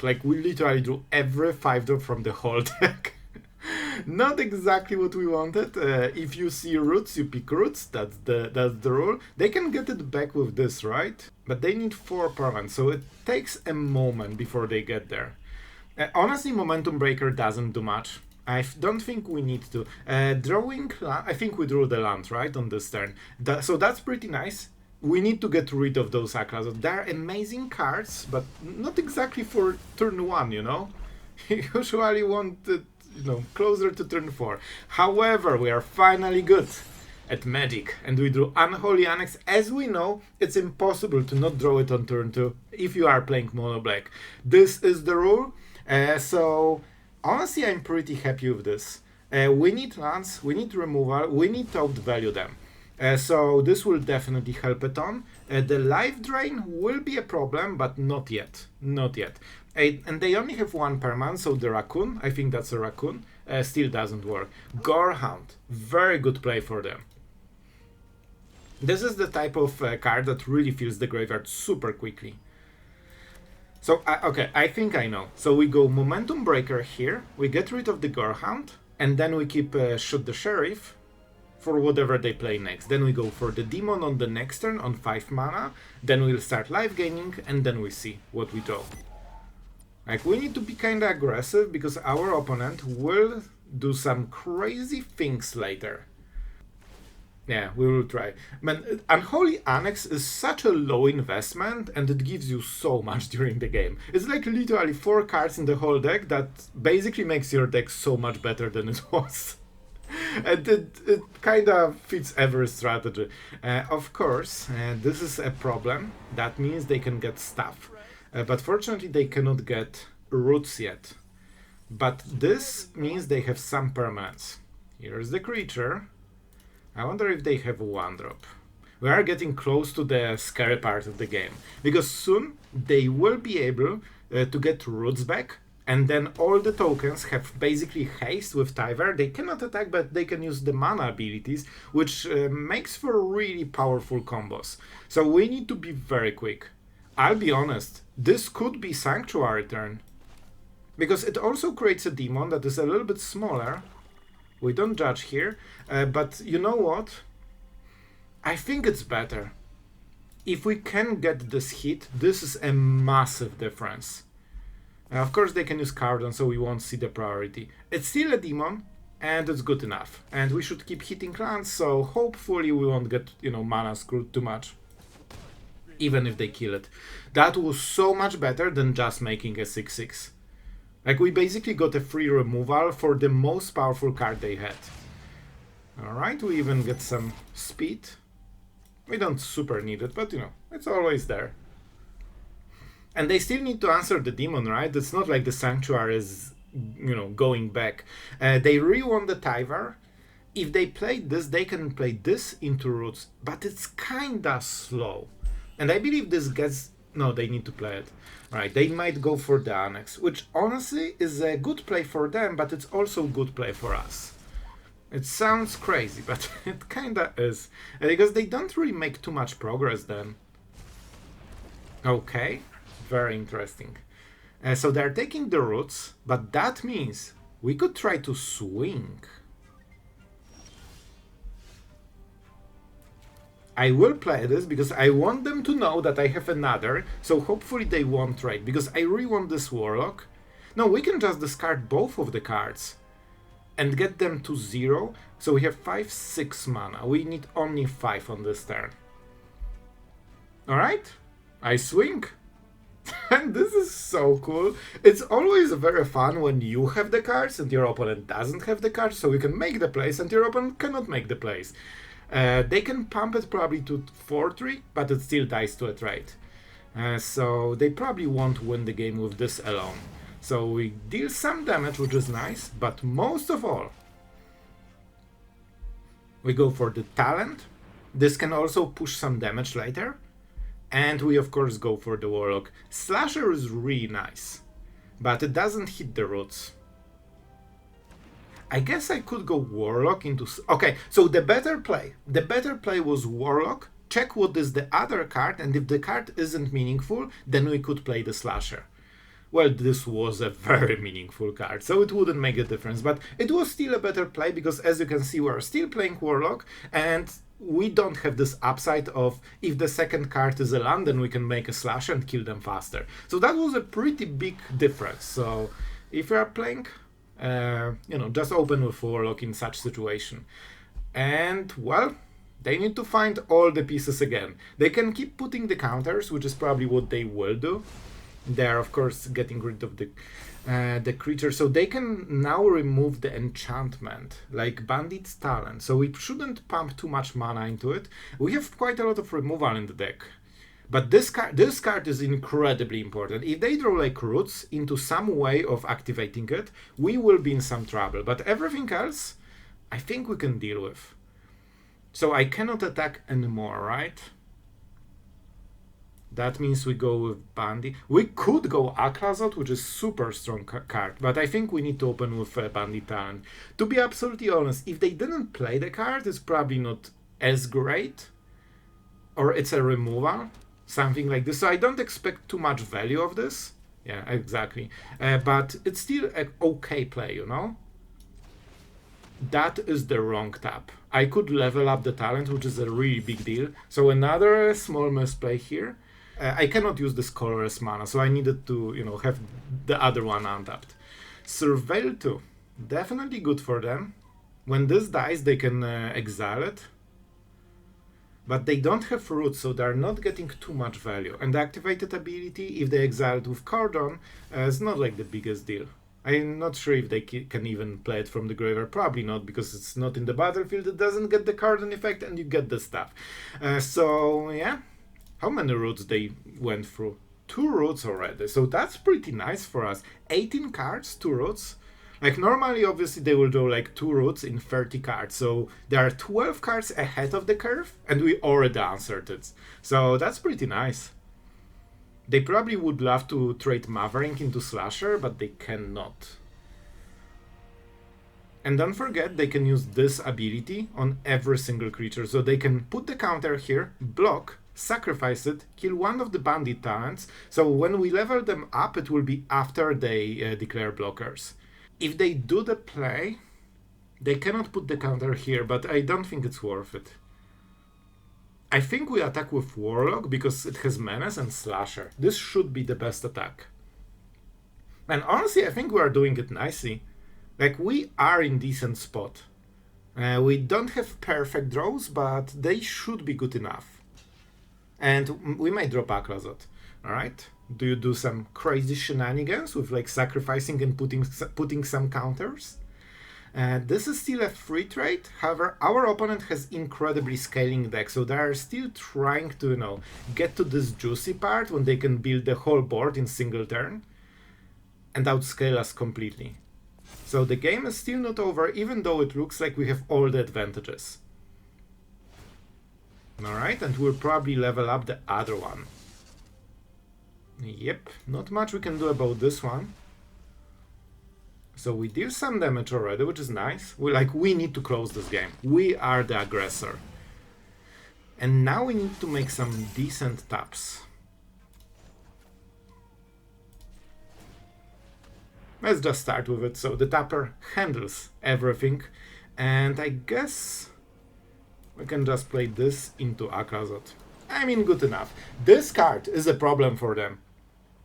Like, we literally drew every 5-drop from the whole deck. Not exactly what we wanted. If you see roots, you pick roots. That's the rule. They can get it back with this, right? But they need 4 permanents, so it takes a moment before they get there. Honestly, Momentum Breaker doesn't do much. I don't think we need to. Drawing, I think we drew the land, right, on this turn. So that's pretty nice. We need to get rid of those Aclazotz. They're amazing cards, but not exactly for turn 1, you know? You usually want it, closer to turn 4. However, we are finally good at Magic, and we drew Unholy Annex. As we know, it's impossible to not draw it on turn 2 if you are playing mono black. This is the rule, so honestly I'm pretty happy with this. We need lands, we need removal, we need to outvalue them. So this will definitely help it on. The life drain will be a problem, but not yet. Not yet. And they only have 1 permanent, so the raccoon, I think that's a raccoon, still doesn't work. Gorehound, very good play for them. This is the type of card that really fills the graveyard super quickly. So, okay, I think I know. So we go Momentum Breaker here, we get rid of the Gorehound, and then we keep Shoot the Sheriff for whatever they play next. Then we go for the Demon on the next turn on 5 mana, then we'll start life gaining, and then we see what we draw. Like, we need to be kinda aggressive, because our opponent will do some crazy things later. Yeah, we will try. Man, Unholy Annex is such a low investment, and it gives you so much during the game. It's like literally 4 cards in the whole deck that basically makes your deck so much better than it was. And it kind of fits every strategy. Of course, this is a problem. That means they can get stuff. But fortunately, they cannot get roots yet. But this means they have some permanents. Here's the creature. I wonder if they have 1-drop. We are getting close to the scary part of the game. Because soon they will be able to get roots back. And then all the tokens have basically haste with Tyver. They cannot attack, but they can use the mana abilities, which makes for really powerful combos. So we need to be very quick. I'll be honest, this could be Sanctuary turn. Because it also creates a demon that is a little bit smaller. We don't judge here, but you know what? I think it's better. If we can get this hit, this is a massive difference. Of course they can use Cardon, so we won't see the priority. It's still a demon, and it's good enough. And we should keep hitting lands, so hopefully we won't get, mana screwed too much. Even if they kill it. That was so much better than just making a 6/6. Like, we basically got a free removal for the most powerful card they had. Alright, we even get some speed. We don't super need it, but it's always there. And they still need to answer the demon, right? It's not like the Sanctuary is, going back. They really want the Tyver. If they play this, they can play this into roots, but it's kinda slow. And I believe this gets... No, they need to play it. Right, they might go for the Annex, which honestly is a good play for them, but it's also a good play for us. It sounds crazy, but it kinda is. Because they don't really make too much progress then. Okay, very interesting. So they're taking the roots, but that means we could try to swing. I will play this because I want them to know that I have another, so hopefully they won't trade, because I really want this Warlock. No, we can just discard both of the cards and get them to 0, so we have 5/6 mana. We need only 5 on this turn. Alright, I swing. And this is so cool. It's always very fun when you have the cards and your opponent doesn't have the cards, so you can make the plays and your opponent cannot make the plays. They can pump it probably to 4-3, but it still dies to a trade. So they probably won't win the game with this alone. So we deal some damage, which is nice, but most of all, we go for the talent. This can also push some damage later. And we of course go for the Warlock. Slasher is really nice, but it doesn't hit the roots. I guess I could go Warlock into... Okay, so the better play was Warlock, check what is the other card, and if the card isn't meaningful, then we could play the Slasher. well, this was a very meaningful card, so it wouldn't make a difference. But it was still a better play because, as you can see, we're still playing Warlock, and we don't have this upside of if the second card is a land, then we can make a slash and kill them faster. So that was a pretty big difference. So if you are playing, just open with Warlock in such situation. And, well, they need to find all the pieces again. They can keep putting the counters, which is probably what they will do. They're, of course, getting rid of the creature, so they can now remove the enchantment, like Bandit's Talent. So we shouldn't pump too much mana into it. We have quite a lot of removal in the deck. But this card is incredibly important. If they draw like roots into some way of activating it, we will be in some trouble. But everything else, I think we can deal with. So I cannot attack anymore, right? That means we go with Bandit. We could go Aclazotz, which is super strong card, but I think we need to open with Bandit Talent. To be absolutely honest, if they didn't play the card, it's probably not as great. Or it's a removal, something like this. So I don't expect too much value of this. Yeah, exactly. But it's still an okay play, you know? That is the wrong tap. I could level up the talent, which is a really big deal. So another small misplay here. I cannot use this colorless mana, so I needed to, have the other one untapped. Surveil 2. Definitely good for them. When this dies, they can exile it. But they don't have roots, so they're not getting too much value. And the activated ability, if they exile it with Cordon, is not like the biggest deal. I'm not sure if they can even play it from the graveyard. Probably not, because it's not in the battlefield. It doesn't get the Cordon effect, and you get the stuff. So, yeah. How many roots they went through? 2 roots already, so that's pretty nice for us. 18 cards, 2 roots. Like normally, obviously, they will draw like 2 roots in 30 cards, so there are 12 cards ahead of the curve, and we already answered it. So that's pretty nice. They probably would love to trade Maverick into Slasher, but they cannot. And don't forget, they can use this ability on every single creature, so they can put the counter here, block, sacrifice it, kill one of the Bandit talents, so when we level them up, it will be after they declare blockers. If they do the play, they cannot put the counter here, but I don't think it's worth it. I think we attack with Warlock because it has Menace and Slasher. This should be the best attack. And honestly, I think we are doing it nicely. Like, we are in decent spot. We don't have perfect draws, but they should be good enough. And we might drop Aclazotz, alright? Do you do some crazy shenanigans with like sacrificing and putting some counters? This is still a free trade, however, our opponent has incredibly scaling deck, so they are still trying to, get to this juicy part when they can build the whole board in single turn and outscale us completely. So the game is still not over, even though it looks like we have all the advantages. Alright, and we'll probably level up the other one. Yep, not much we can do about this one. So we deal some damage already, which is nice. We need to close this game. We are the aggressor. And now we need to make some decent taps. Let's just start with it. So the tapper handles everything. And I guess we can just play this into Aclazotz. I mean, good enough. This card is a problem for them.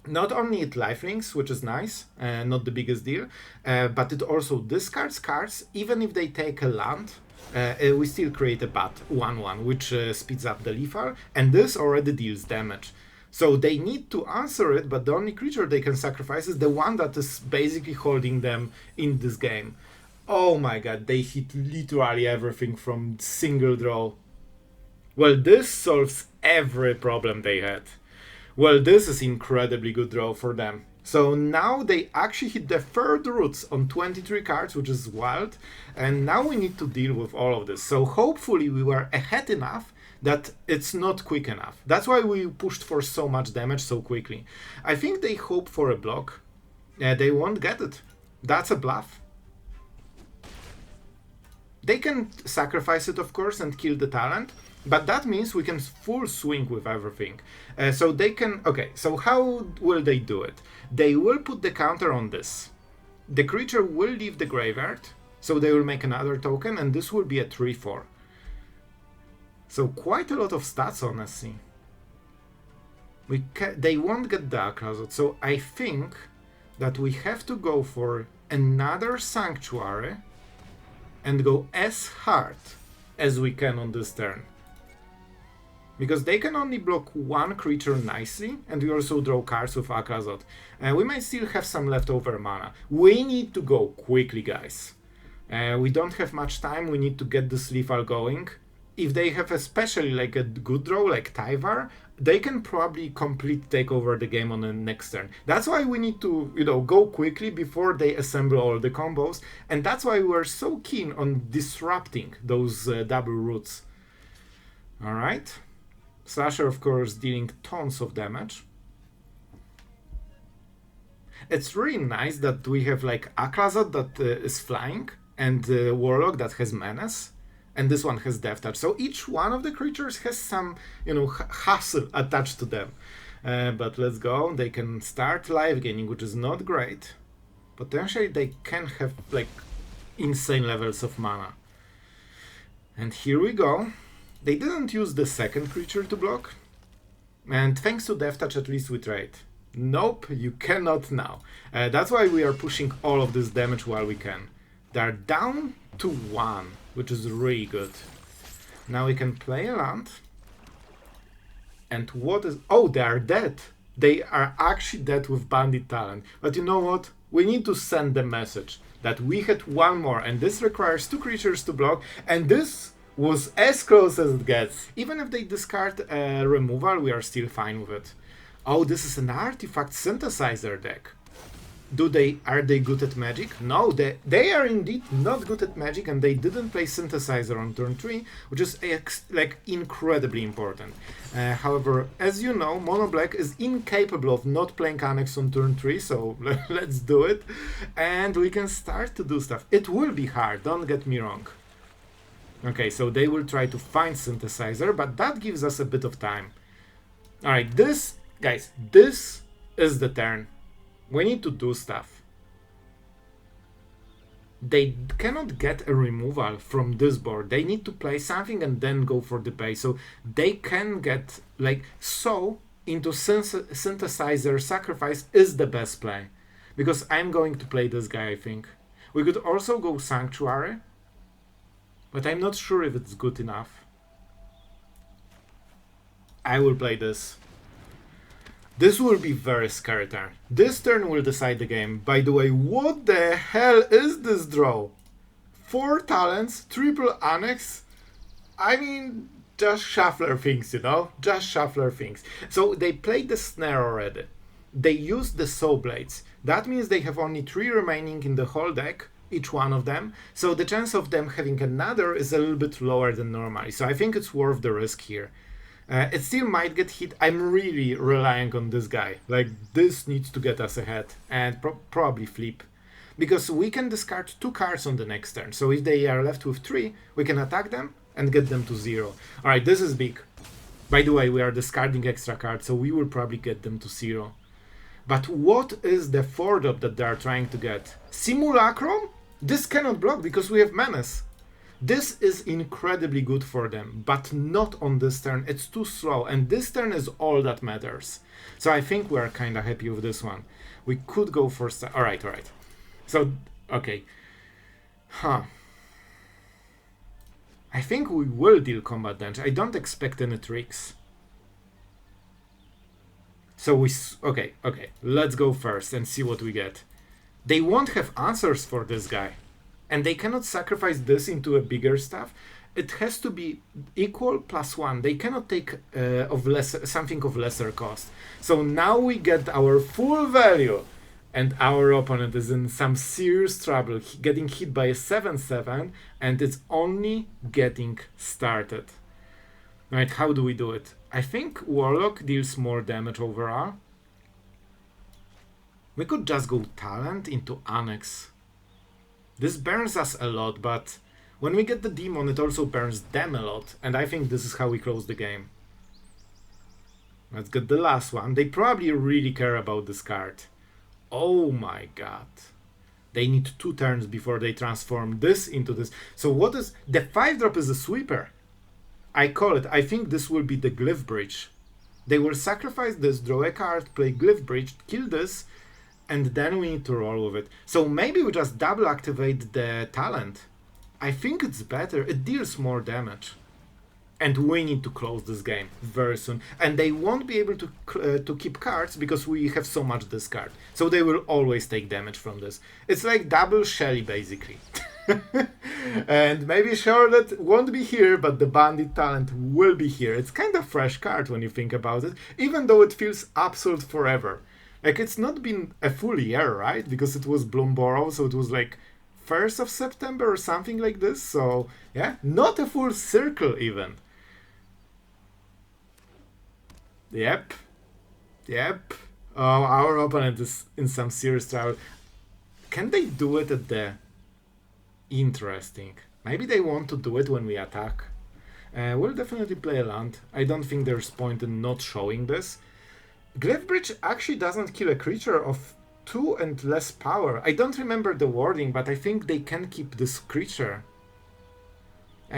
Not only it lifelinks, which is nice, not the biggest deal, but it also discards cards. Even if they take a land, we still create a bat 1/1, which speeds up the lethal, and this already deals damage. So they need to answer it, but the only creature they can sacrifice is the one that is basically holding them in this game. Oh my god, they hit literally everything from single draw. Well, this solves every problem they had. Well, this is incredibly good draw for them. So now they actually hit the third roots on 23 cards, which is wild. And now we need to deal with all of this. So hopefully we were ahead enough that it's not quick enough. That's why we pushed for so much damage so quickly. I think they hope for a block. They won't get it. That's a bluff. They can sacrifice it, of course, and kill the talent. But that means we can full swing with everything. So they can... Okay, so how will they do it? They will put the counter on this. The creature will leave the graveyard, so they will make another token, and this will be a 3-4. So quite a lot of stats, honestly. They won't get the Aclazotz, so I think that we have to go for another Sanctuary and go as hard as we can on this turn. Because they can only block one creature nicely, and we also draw cards with Aclazotz. We might still have some leftover mana. We need to go quickly, guys. We don't have much time, we need to get this lethal going. If they have especially like a good draw like Tyvar, they can probably complete take over the game on the next turn. That's why we need to, you know, go quickly before they assemble all the combos, and that's why we're so keen on disrupting those double roots. Alright. Slasher, of course, dealing tons of damage. It's really nice that we have like Aclazotz that is flying, and Warlock that has Menace. And this one has Death Touch. So each one of the creatures has some, you know, hassle attached to them. But let's go. They can start live gaining, which is not great. Potentially they can have like insane levels of mana. And here we go. They didn't use the second creature to block. And thanks to Death Touch, at least we trade. Nope, you cannot now. That's why we are pushing all of this damage while we can. They're down to 1, which is really good. Now we can play a land. And what is... Oh, they are dead. They are actually dead with Bandit talent. But you know what? We need to send the message that we had one more, and this requires 2 creatures to block, and this was as close as it gets. Even if they discard removal, we are still fine with it. Oh, this is an artifact synthesizer deck. Are they good at magic? No, they are indeed not good at magic, and they didn't play synthesizer on turn 3, which is like incredibly important. However, as you know, Mono Black is incapable of not playing Annex on turn 3, so let's do it. And we can start to do stuff. It will be hard, don't get me wrong. Okay, so they will try to find synthesizer, but that gives us a bit of time. Alright, this, guys, this is the turn. We need to do stuff. They cannot get a removal from this board. They need to play something and then go for the base. So they can get like so into synthesizer sacrifice is the best play. Because I'm going to play this guy, I think. We could also go Sanctuary. But I'm not sure if it's good enough. I will play this. This will be very scary turn. This turn will decide the game. By the way, what the hell is this draw? 4 talents, triple Annex. I mean, just shuffler things, you know? Just shuffler things. So they played the Snare already. They used the Soul Blades. That means they have only 3 remaining in the whole deck, each one of them. So the chance of them having another is a little bit lower than normally. So I think it's worth the risk here. It still might get hit. I'm really relying on this guy. Like, this needs to get us ahead and probably flip. Because we can discard 2 cards on the next turn. So if they are left with 3, we can attack them and get them to 0. Alright, this is big. By the way, we are discarding extra cards, so we will probably get them to 0. But what is the 4-drop that they are trying to get? Simulacrum? This cannot block because we have Menace. This is incredibly good for them, but not on this turn. It's too slow, and this turn is all that matters. So I think we are kind of happy with this one. We could go for... Alright. So, okay. I think we will deal combat damage. I don't expect any tricks. So we... Okay. Let's go first and see what we get. They won't have answers for this guy. And they cannot sacrifice this into a bigger stuff. It has to be equal +1. They cannot take something of lesser cost. So now we get our full value. And our opponent is in some serious trouble, getting hit by a 7/7, and it's only getting started. Right, how do we do it? I think Warlock deals more damage overall. We could just go Talent into Annex. This burns us a lot, but When we get the demon, it also burns them a lot, and I think this is how we close the game. Let's get the last one. They probably really care about this card. Oh my god. They need 2 turns before they transform this into this. So what is... The 5-drop is a sweeper. I call it. I think this will be the Glyph Bridge. They will sacrifice this, draw a card, play Glyph Bridge, kill this, and then we need to roll with it. So maybe we just double activate the talent. I think it's better. It deals more damage. And we need to close this game very soon. And they won't be able to keep cards because we have so much discard. So they will always take damage from this. It's like double Shelly, basically. And maybe Charlotte won't be here, but the Bandit talent will be here. It's kind of fresh card when you think about it, even though it feels absolute forever. Like, it's not been a full year, right? Because it was Bloomborough, so it was like 1st of September or something like this. So, yeah, not a full circle even. Yep. Oh, our opponent is in some serious trouble. Can they do it at the... Interesting. Maybe they want to do it when we attack. We'll definitely play a land. I don't think there's point in not showing this. Glyph Bridge actually doesn't kill a creature of 2 and less power. I don't remember the wording, but I think they can keep this creature.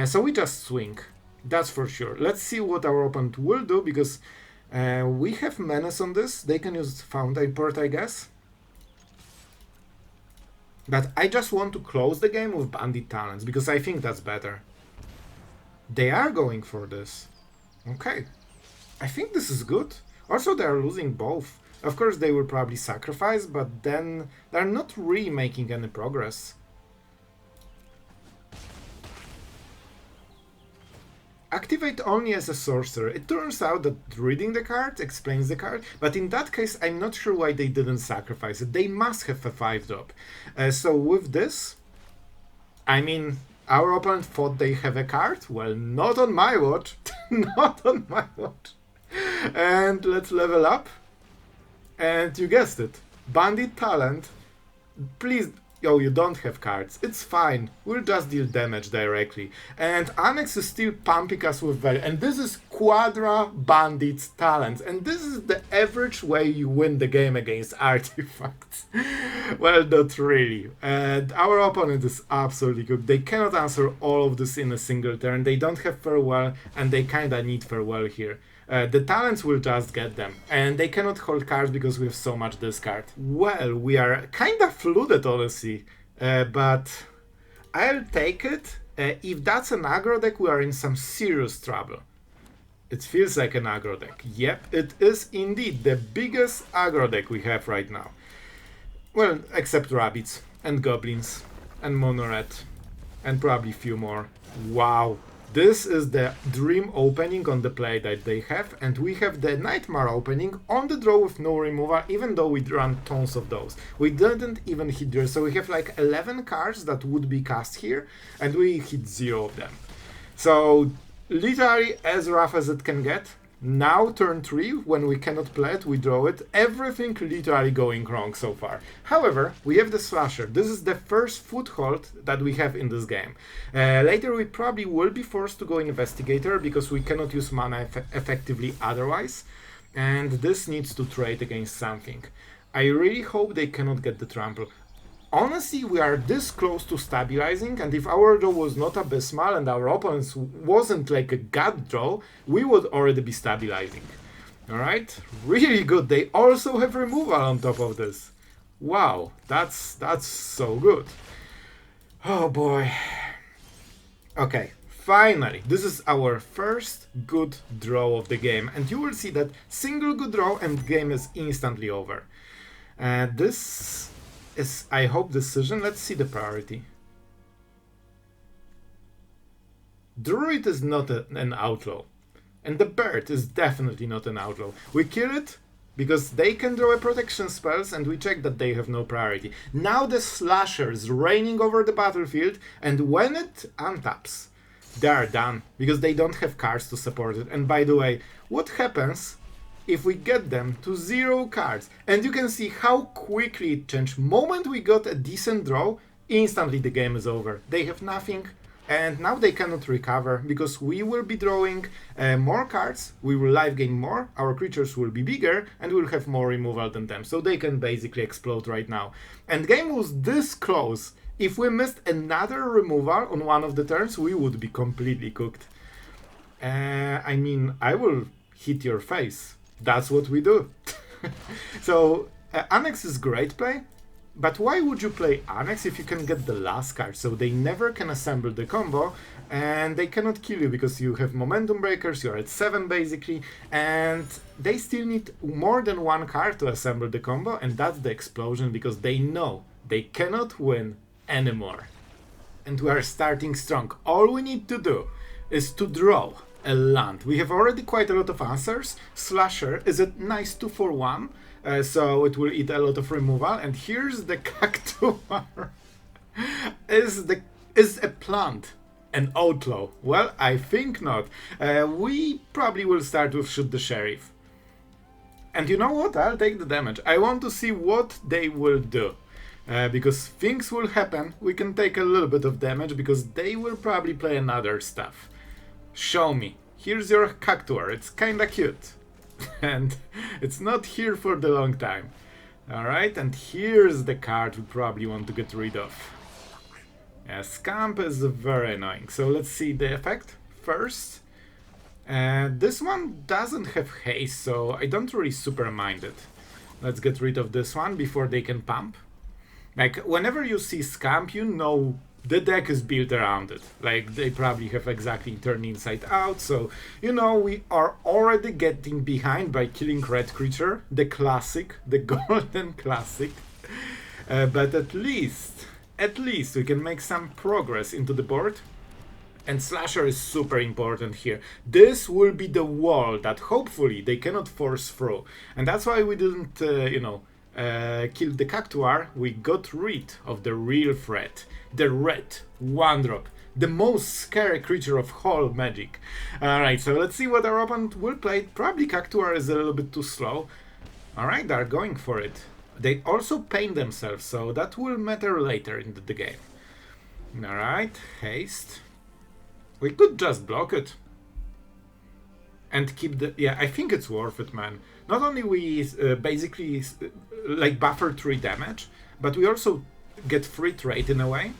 So we just swing. That's for sure. Let's see what our opponent will do, because we have Menace on this. They can use Fountain Port, I guess. But I just want to close the game with Bandit talents, because I think that's better. They are going for this. Okay. I think this is good. Also, they are losing both. Of course, they will probably sacrifice, but then they're not really making any progress. Activate only as a sorcerer. It turns out that reading the card explains the card, but in that case, I'm not sure why they didn't sacrifice it. They must have a 5-drop. So with this, I mean, our opponent thought they have a card. Well, not on my watch. Not on my watch. And let's level up. And you guessed it. Bandit talent. Please... Oh, you don't have cards. It's fine. We'll just deal damage directly. And Annex is still pumping us with value. And this is Quadra Bandit's talents. And this is the average way you win the game against artifacts. Well, not really. And our opponent is absolutely good. They cannot answer all of this in a single turn. They don't have Farewell, and they kinda need Farewell here. The talents will just get them, and they cannot hold cards because we have so much discard. Well, we are kind of flooded, honestly, but I'll take it. If that's an aggro deck, we are in some serious trouble. It feels like an aggro deck. Yep, it is indeed the biggest aggro deck we have right now. Well, except rabbits, and goblins, and monoret, and probably a few more. Wow. This is the Dream opening on the play that they have, and we have the Nightmare opening on the draw with no removal, even though we run tons of those. We didn't even hit there, so we have like 11 cards that would be cast here, and we hit 0 of them. So, literally as rough as it can get. Now turn 3, when we cannot play it, we draw it. Everything literally going wrong so far. However, we have the Slasher. This is the first foothold that we have in this game. Later we probably will be forced to go Investigator, because we cannot use mana effectively otherwise. And this needs to trade against something. I really hope they cannot get the Trample. Honestly, we are this close to stabilizing, and if our draw was not abysmal and our opponent's wasn't like a gut draw, we would already be stabilizing. Alright? Really good. They also have removal on top of this. Wow, that's so good. Oh boy. Okay, finally, this is our first good draw of the game, and you will see that single good draw and the game is instantly over. This is, I hope, decision. Let's see the priority. Druid is not an outlaw, and the bird is definitely not an outlaw. We kill it because they can draw a protection spells, and we check that they have no priority. Now the Slasher is reigning over the battlefield, and when it untaps, they are done, because they don't have cards to support it. And by the way, what happens if we get them to 0 cards? And you can see how quickly it changed. Moment we got a decent draw, instantly the game is over. They have nothing, And now they cannot recover because we will be drawing more cards, we will life gain more, our creatures will be bigger, and we'll have more removal than them. So they can basically explode right now. And game was this close. If we missed another removal on one of the turns, we would be completely cooked. I mean, I will hit your face. That's what we do. So Annex is great play. But why would you play Annex if you can get the last card? So they never can assemble the combo, and they cannot kill you because you have momentum breakers, you're at 7 basically, and they still need more than one card to assemble the combo, and that's the explosion because they know they cannot win anymore. And we are starting strong. All we need to do is to draw a land. We have already quite a lot of answers. Slasher is a nice 2-for-1. So it will eat a lot of removal, and here's the Cactuar. Is a plant an outlaw? Well, I think not. We probably will start with Shoot the Sheriff. And you know what? I'll take the damage. I want to see what they will do. Because things will happen. We can take a little bit of damage because they will probably play another stuff. Show me. Here's your Cactuar. It's kinda cute. And it's not here for the long time. Alright, and here's the card we probably want to get rid of. Yeah, Scamp is very annoying. So let's see the effect first. This one doesn't have haste, so I don't really super mind it. Let's get rid of this one before they can pump. Like, whenever you see Scamp, you know the deck is built around it. Like, they probably have exactly Turn Inside Out, so, you know, we are already getting behind by killing red creature, the classic, the golden classic. But at least we can make some progress into the board. And Slasher is super important here. This will be the wall that hopefully they cannot force through. And that's why we didn't, kill the Cactuar. We got rid of the real threat. The red 1-drop, the most scary creature of whole Magic. Alright, so let's see what our opponent will play. Probably Cactuar is a little bit too slow. Alright, they're going for it. They also pain themselves, so that will matter later in the game. Alright, haste. We could just block it. And keep the... Yeah, I think it's worth it, man. Not only we basically like buffer 3 damage, but we also get free trade in a way.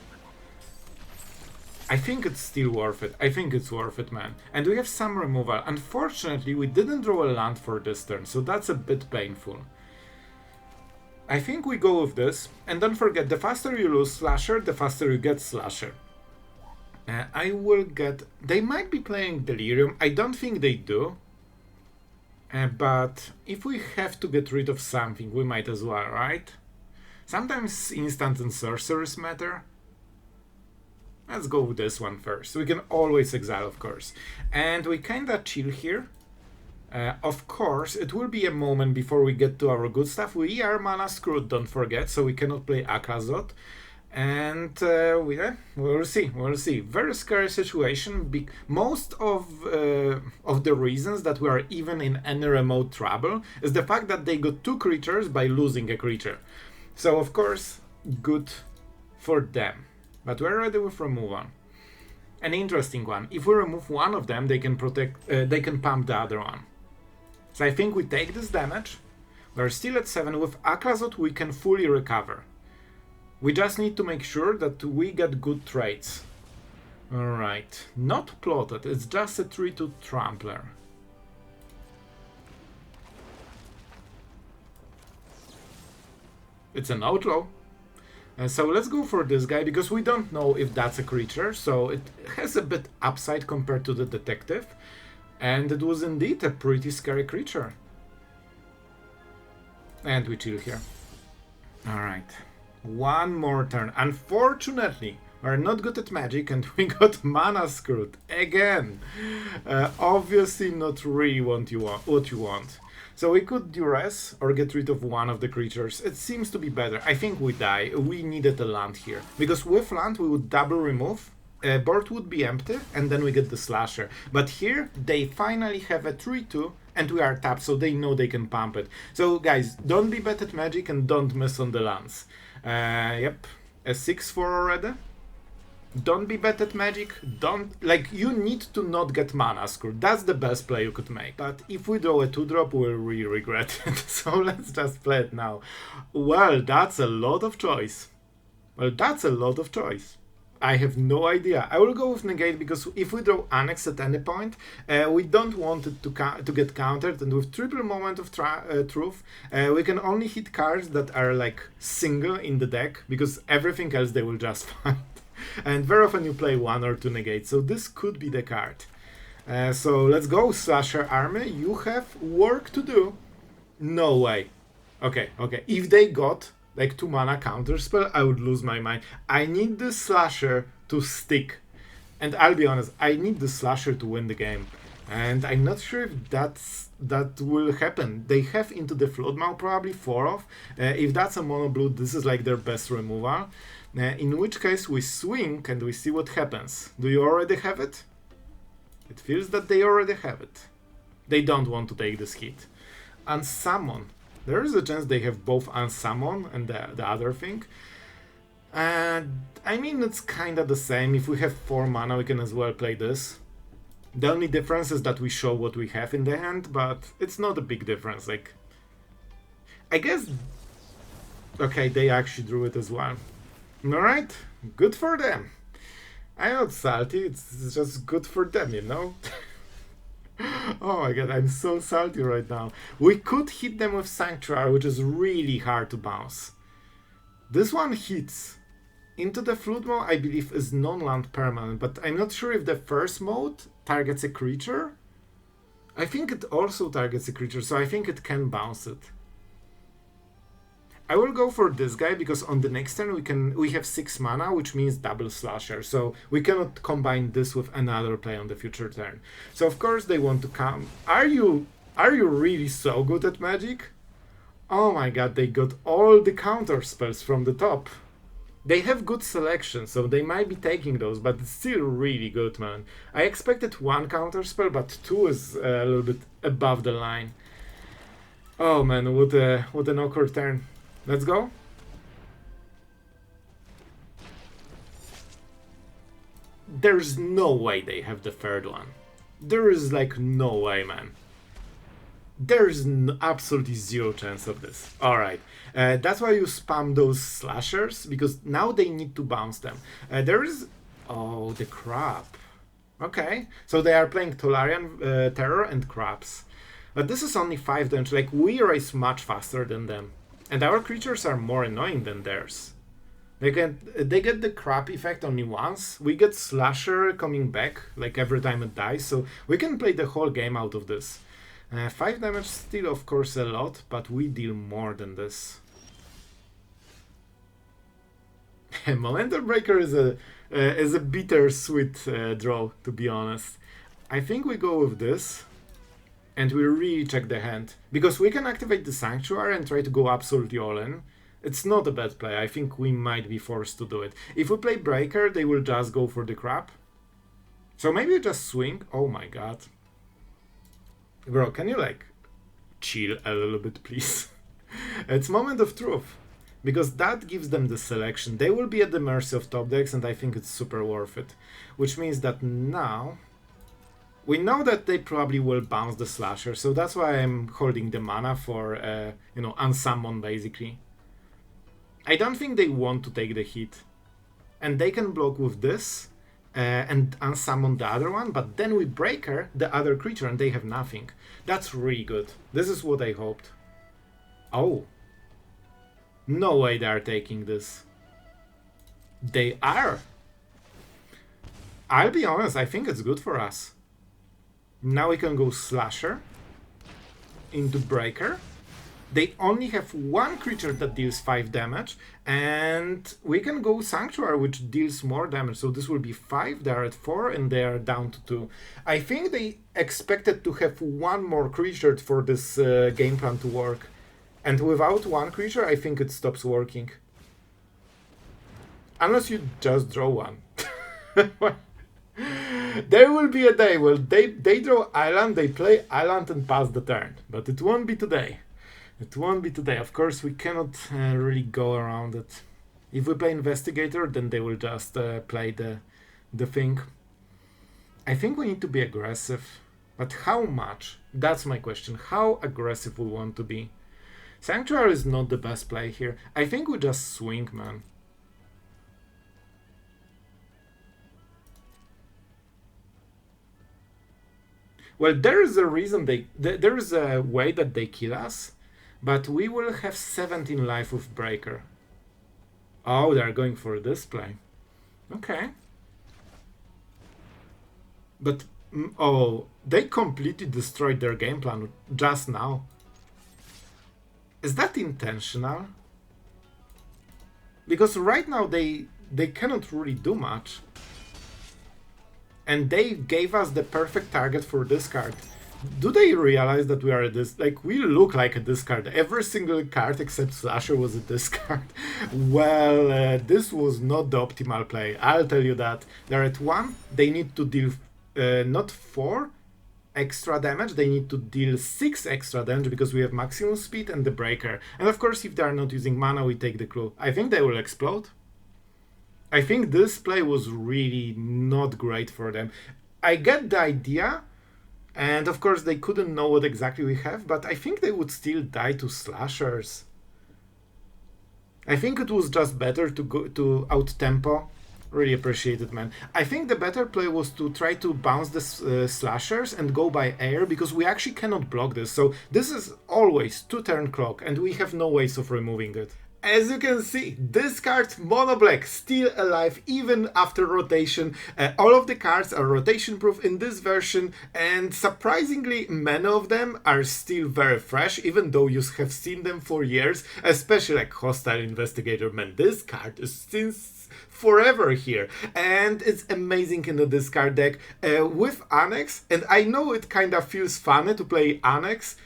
I think it's still worth it. I think it's worth it, man. And we have some removal. Unfortunately, we didn't draw a land for this turn, so that's a bit painful. I think we go with this. And don't forget, the faster you lose Slasher, the faster you get Slasher. I will get... They might be playing Delirium. I don't think they do. But if we have to get rid of something, we might as well, right? Sometimes instant and sorceries matter. Let's go with this one first. We can always exile, of course. And we kinda chill here. Of course, it will be a moment before we get to our good stuff. We are mana screwed, don't forget, so we cannot play Aclazotz. And we'll see, we'll see. Very scary situation. Most of the reasons that we are even in any remote trouble is the fact that they got 2 creatures by losing a creature. So, of course, good for them. But we're ready with removal. An interesting one. If we remove one of them, they can protect. They can pump the other one. So I think we take this damage. We're still at 7. With Aclazotz, we can fully recover. We just need to make sure that we get good trades. Alright. Not plotted. It's just a 3-2 Trampler. It's an outlaw. So let's go for this guy, because we don't know if that's a creature, so it has a bit upside compared to the detective. And it was indeed a pretty scary creature. And we chill here. Alright. One more turn. Unfortunately, we're not good at magic and we got mana screwed again. Obviously not really what you want. So we could Duress or get rid of one of the creatures. It seems to be better. I think we die. We needed a land here. Because with land we would double remove. Board would be empty and then we get the Slasher. But here they finally have a 3-2 and we are tapped, so they know they can pump it. So guys, don't be bad at magic and don't miss on the lands. Yep, a 6-4 already. Don't be bad at magic. Don't, like, you need to not get mana screwed. That's the best play you could make. But if we draw a 2-drop, we'll really regret it. So let's just play it now. Well, that's a lot of choice. Well, that's a lot of choice. I have no idea. I will go with negate because if we draw Annex at any point, we don't want it to get countered, and with triple moment of truth, we can only hit cards that are like single in the deck because everything else they will just find. And very often you play 1 or 2 negates, so this could be the card. So let's go, Slasher Army. You have work to do. No way. Okay. If they got like 2 mana counterspell, I would lose my mind. I need the Slasher to stick. And I'll be honest, I need the Slasher to win the game. And I'm not sure if that will happen. They have Into the Floodmaw probably 4 off. If that's a mono blue, this is like their best removal. In which case we swing and we see what happens. Do you already have it? It feels that they already have it. They don't want to take this hit. Unsummon. There is a chance they have both Unsummon and the other thing. And I mean, it's kind of the same. If we have 4 mana, we can as well play this. The only difference is that we show what we have in the hand, but it's not a big difference. Like, I guess... Okay, they actually drew it as well. Alright, good for them. I'm not salty, it's just good for them, you know? Oh my god, I'm so salty right now. We could hit them with Sanctuary, which is really hard to bounce. This one hits. Into the Floodmaw, I believe, is non-land permanent, but I'm not sure if the first mode targets a creature. I think it also targets a creature, so I think it can bounce it. I will go for this guy because on the next turn we have 6 mana, which means double Slasher, so we cannot combine this with another play on the future turn. So of course they want to come. Are you really so good at magic? Oh my god, they got all the counter spells from the top. They have good selection, so they might be taking those, but it's still really good, man. I expected 1 counter spell, but 2 is a little bit above the line. Oh man, what an awkward turn. Let's go. There's no way they have the third one. There is like no way, man. There's absolutely 0 chance of this. Alright, that's why you spam those slashers, because now they need to bounce them. There is... Oh, the crap. Okay, so they are playing Tolarian Terror and Crabs. But this is only 5 damage, like we race much faster than them. And our creatures are more annoying than theirs. They get the crap effect only once. We get Slasher coming back like every time it dies, so we can play the whole game out of this. 5 damage still, of course, a lot, but we deal more than this. Momentum Breaker is a bittersweet draw, to be honest. I think we go with this. And we really check the hand. Because we can activate the Sanctuary and try to go absolutely all in. It's not a bad play. I think we might be forced to do it. If we play Breaker, they will just go for the crap. So maybe we just swing. Oh my god. Bro, can you like chill a little bit, please? It's Moment of Truth. Because that gives them the selection. They will be at the mercy of top decks, and I think it's super worth it. Which means that now... We know that they probably will bounce the Slasher, so that's why I'm holding the mana for, you know, Unsummon, basically. I don't think they want to take the hit. And they can block with this, and Unsummon the other one, but then we Breaker the other creature, and they have nothing. That's really good. This is what I hoped. Oh. No way they are taking this. They are. I'll be honest, I think it's good for us. Now we can go Slasher into Breaker. They only have 1 creature that deals 5 damage, and we can go Sanctuary, which deals more damage. So this will be 5, they are at 4, and they are down to 2. I think they expected to have 1 more creature for this game plan to work. And without 1 creature, I think it stops working. Unless you just draw 1. There will be a day where they draw island, they play island and pass the turn. But it won't be today. It won't be today. Of course, we cannot really go around it. If we play Investigator, then they will just play the thing. I think we need to be aggressive. But how much? That's my question. How aggressive we want to be? Sanctuary is not the best play here. I think we just swing, man. Well, there is a reason there is a way that they kill us, but we will have 17 life with Breaker. Oh, they're going for this play. Okay. But, oh, they completely destroyed their game plan just now. Is that intentional? Because right now they cannot really do much. And they gave us the perfect target for this card. Do they realize that we are we look like a discard? Every single card except Slasher was a discard. Well, this was not the optimal play, I'll tell you that. They're at 1, they need to deal not 4 extra damage, they need to deal 6 extra damage because we have maximum speed and the Breaker. And of course, if they are not using mana, we take the clue. I think they will explode. I think this play was really not great for them. I get the idea, and of course they couldn't know what exactly we have, but I think they would still die to Slashers. I think it was just better to go to out-tempo. Really appreciate it, man. I think the better play was to try to bounce the Slashers and go by air, because we actually cannot block this. So this is always 2-turn clock, and we have no ways of removing it. As you can see, this card, Mono Black, still alive even after rotation. All of the cards are rotation proof in this version, and surprisingly many of them are still very fresh, even though you have seen them for years, especially like Hostile Investigator. Man, this card is since forever here, and it's amazing in the discard deck with Annex. And I know it kind of feels funny to play Annex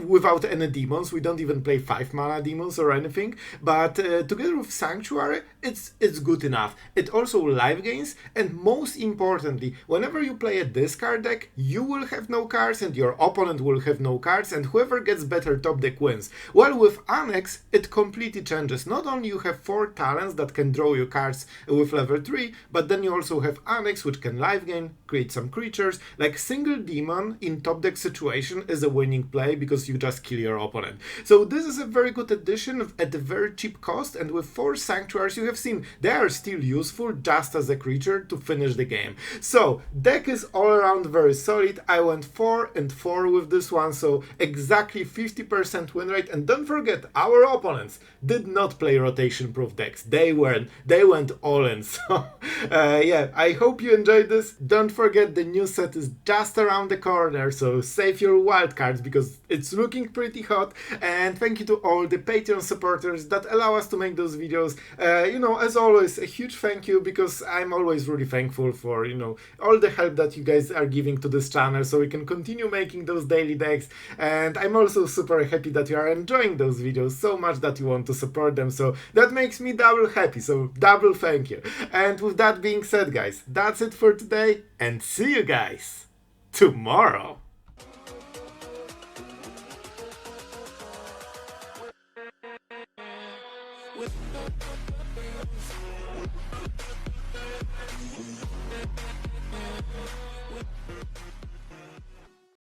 without any demons. We don't even play 5 mana demons or anything, but together with Sanctuary, it's good enough. It also live gains, and most importantly, whenever you play a discard deck, you will have no cards and your opponent will have no cards, and whoever gets better top deck wins. Well, with Annex, it completely changes. Not only you have 4 talents that can draw you cards with level 3, but then you also have Annex, which can live gain, create some creatures. Like single demon in top deck situation is a winning play because you just kill your opponent. So this is a very good addition at a very cheap cost, and with 4 Sanctuaries, you have seen they are still useful just as a creature to finish the game. So deck is all around very solid. I went 4 and 4 with this one, so exactly 50% win rate. And don't forget, our opponents did not play rotation proof decks. They went all in. So yeah, I hope you enjoyed this. Don't forget, the new set is just around the corner, so save your wildcards because it's looking pretty hot. And thank you to all the Patreon supporters that allow us to make those videos. You know, as always, a huge thank you, because I'm always really thankful for, you know, all the help that you guys are giving to this channel so we can continue making those daily decks. And I'm also super happy that you are enjoying those videos so much that you want to support them, so that makes me double happy, so double thank you. And with that being said, guys, that's it for today, and see you guys tomorrow.